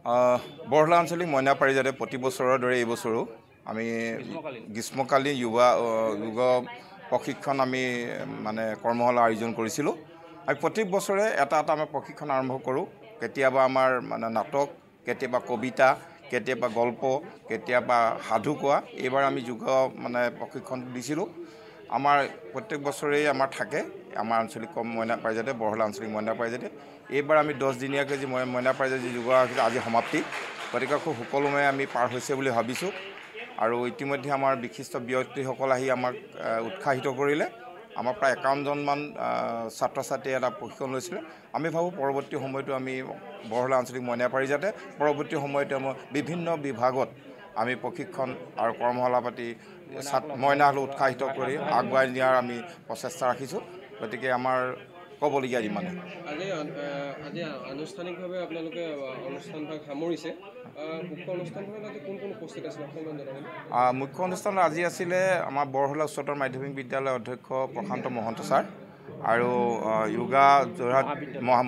বৰহলা আঞ্চলিক মইনা পাৰিজাতে প্ৰতি বছৰৰ দৰে এই বছৰো আমি গ্ৰীষ্মকালীন যোগ প্ৰশিক্ষণ আমি মানে কৰ্মশালা আয়োজন কৰিছিলোঁ। আমি প্ৰত্যেক বছৰে এটা আমি প্ৰশিক্ষণ আৰম্ভ কৰোঁ। কেতিয়াবা আমাৰ মানে নাটক, কেতিয়াবা কবিতা, কেতিয়াবা গল্প, কেতিয়াবা সাধু কোৱা। এইবাৰ আমি যোগ মানে প্ৰশিক্ষণ দিছিলোঁ। আমাৰ প্ৰত্যেক বছৰেই আমাৰ থাকে আমাৰ আঞ্চলিক মইনা পাৰিজাতে বৰহলা আঞ্চলিক মইনা পাৰিজাতে। এইবাৰ আমি 10 দিনীয়াকৈ যি মইনা পাৰিজাতে যোগ আজি সমাপ্তি, গতিকে খুব সুকলমে আমি পাৰ হৈছে বুলি ভাবিছোঁ। আৰু ইতিমধ্যে আমাৰ বিশিষ্ট ব্যক্তিসকল আহি আমাক উৎসাহিত কৰিলে। আমাৰ প্ৰায় 51জনমান ছাত্ৰ ছাত্ৰীয়ে এটা প্ৰশিক্ষণ লৈছিলে। আমি ভাবোঁ পৰৱৰ্তী সময়তো আমি বৰহলা আঞ্চলিক মইনা পাৰিজাতে পৰৱৰ্তী সময়তো আমাৰ বিভিন্ন বিভাগত আমি প্ৰশিক্ষণ আৰু কৰ্মশালা পাতি মইনাসকলক উৎসাহিত কৰি আগুৱাই নিয়াৰ আমি প্ৰচেষ্টা ৰাখিছোঁ। গতিকে আমাৰ ক'বলগীয়া ইমানে। আজি আনুষ্ঠানিকভাৱে আপোনালোকে অনুষ্ঠানভাগ সামৰিছে। মুখ্য অনুষ্ঠানভাগত আজি কোন উপস্থিত আছিল অকণমান জনাব। মুখ্য অনুষ্ঠান আজি আছিলে আমাৰ বৰহলা উচ্চতৰ মাধ্যমিক বিদ্যালয়ৰ অধ্যক্ষ প্ৰশান্ত মহন্ত ছাৰ আৰু যোগা যোৰহাট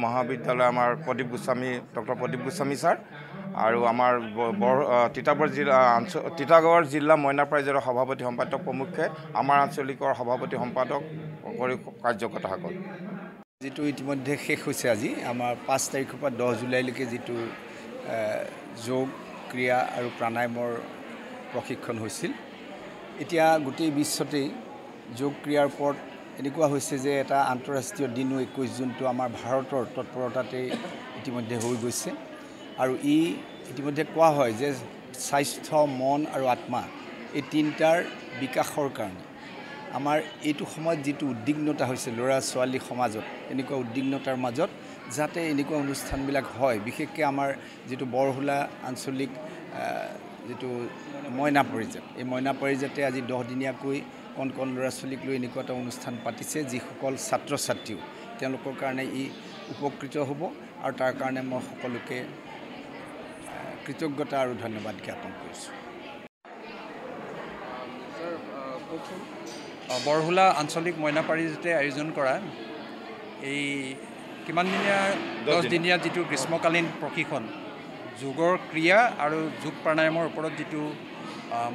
মহাবিদ্যালয় আমাৰ ডক্টৰ প্ৰদীপ গোস্বামী ছাৰ আৰু আমাৰ তিতাগড় জিলা মইনা পাৰিজাতৰ সভাপতি সম্পাদক প্ৰমুখ্যে আমাৰ আঞ্চলিকৰ সভাপতি সম্পাদক কৰি কাৰ্যকৰ্তাসকল। যিটো ইতিমধ্যে শেষ হৈছে আজি আমাৰ 5 তাৰিখৰ পৰা 10 জুলাইলৈকে যিটো যোগ ক্ৰিয়া আৰু প্ৰাণায়ামৰ প্ৰশিক্ষণ হৈছিল। এতিয়া গোটেই বিশ্বতেই যোগ ক্ৰিয়াৰ ওপৰত এনেকুৱা হৈছে যে এটা আন্তঃৰাষ্ট্ৰীয় দিনো 21 জুনটো আমাৰ ভাৰতৰ তৎপৰতাতেই ইতিমধ্যে হৈ গৈছে। আৰু ইতিমধ্যে কোৱা হয় যে স্বাস্থ্য, মন আৰু আত্মা এই তিনিটাৰ বিকাশৰ কাৰণে আমাৰ এইটো সময়ত যিটো উদ্বিগ্নতা হৈছে ল'ৰা ছোৱালী সমাজত, এনেকুৱা উদ্বিগ্নতাৰ মাজত যাতে এনেকুৱা অনুষ্ঠানবিলাক হয়, বিশেষকৈ আমাৰ যিটো বৰহলা আঞ্চলিক যিটো মইনা পাৰিজাত, এই মইনা পাৰিজাতে আজি 10 দিনীয়াকৈ কণ ল'ৰা ছোৱালীক লৈ এনেকুৱা এটা অনুষ্ঠান পাতিছে, যিসকল ছাত্ৰ ছাত্ৰীও তেওঁলোকৰ কাৰণে উপকৃত হ'ব। আৰু তাৰ কাৰণে মই সকলোকে কৃতজ্ঞতা আৰু ধন্যবাদ জ্ঞাপন কৰিছোঁ। বৰহলা আঞ্চলিক মইনা পাৰিজাতে আয়োজন কৰা এই কিমানদিনীয়া 10 দিনীয়া যিটো গ্ৰীষ্মকালীন প্ৰশিক্ষণ যোগৰ ক্ৰিয়া আৰু যোগ প্ৰাণায়ামৰ ওপৰত যিটো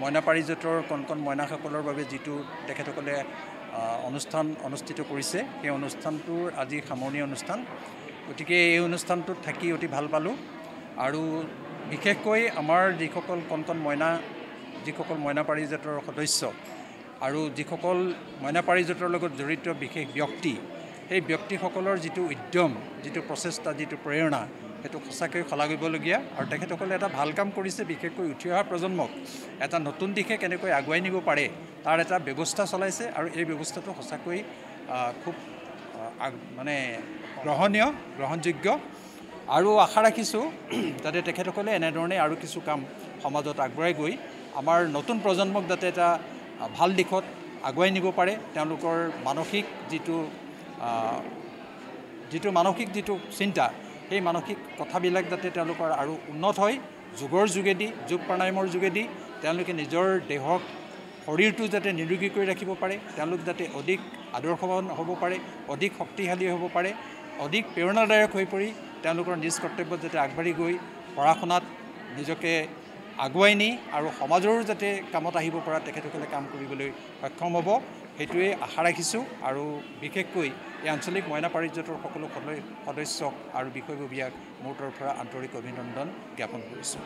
মইনা পাৰিজাতৰ কণ মইনাসকলৰ বাবে যিটো তেখেতসকলে অনুষ্ঠান অনুষ্ঠিত কৰিছে, সেই অনুষ্ঠানটোৰ আজি সামৰণি অনুষ্ঠান। গতিকে এই অনুষ্ঠানটোত থাকি অতি ভাল পালোঁ। আৰু বিশেষকৈ আমাৰ যিসকল কণ মইনা পাৰিজাতৰ সদস্য আৰু যিসকল মইনা পাৰিজাতৰ লগত জড়িত বিশেষ ব্যক্তি, সেই ব্যক্তিসকলৰ যিটো উদ্যম, যিটো প্ৰচেষ্টা, যিটো প্ৰেৰণা, সেইটো সঁচাকৈ শলাগিবলগীয়া। আৰু তেখেতসকলে এটা ভাল কাম কৰিছে। বিশেষকৈ উঠি অহা প্ৰজন্মক এটা নতুন দিশে কেনেকৈ আগুৱাই নিব পাৰে তাৰ এটা ব্যৱস্থা চলাইছে। আৰু এই ব্যৱস্থাটো সঁচাকৈ খুব মানে গ্ৰহণযোগ্য। আৰু আশা ৰাখিছোঁ যাতে তেখেতসকলে এনেধৰণে আৰু কিছু কাম সমাজত আগবঢ়াই গৈ আমাৰ নতুন প্ৰজন্মক যাতে এটা ভাল দিশত আগুৱাই নিব পাৰে। তেওঁলোকৰ মানসিক যিটো চিন্তা, সেই মানসিক কথাবিলাক যাতে তেওঁলোকৰ আৰু উন্নত হয়। যোগৰ যোগেদি, যোগ প্ৰাণায়ামৰ যোগেদি তেওঁলোকে নিজৰ দেহক, শৰীৰটো যাতে নিৰোগী কৰি ৰাখিব পাৰে, তেওঁলোক যাতে অধিক আদৰ্শৱান হ'ব পাৰে, অধিক শক্তিশালী হ'ব পাৰে, অধিক প্ৰেৰণাদায়ক হৈ পৰি তেওঁলোকৰ নিজ কৰ্তব্যত যাতে আগবাঢ়ি গৈ পঢ়া শুনাত নিজকে আগুৱাই নি আৰু সমাজৰো যাতে কামত আহিব পৰা তেখেতসকলে কাম কৰিবলৈ সক্ষম হ'ব, সেইটোৱে আশা ৰাখিছোঁ। আৰু বিশেষকৈ এই আঞ্চলিক মইনা পাৰিজাতৰ সকলো সদস্যক আৰু বিষয়ববীয়াক মোৰ তৰফৰ পৰা আন্তৰিক অভিনন্দন জ্ঞাপন কৰিছোঁ।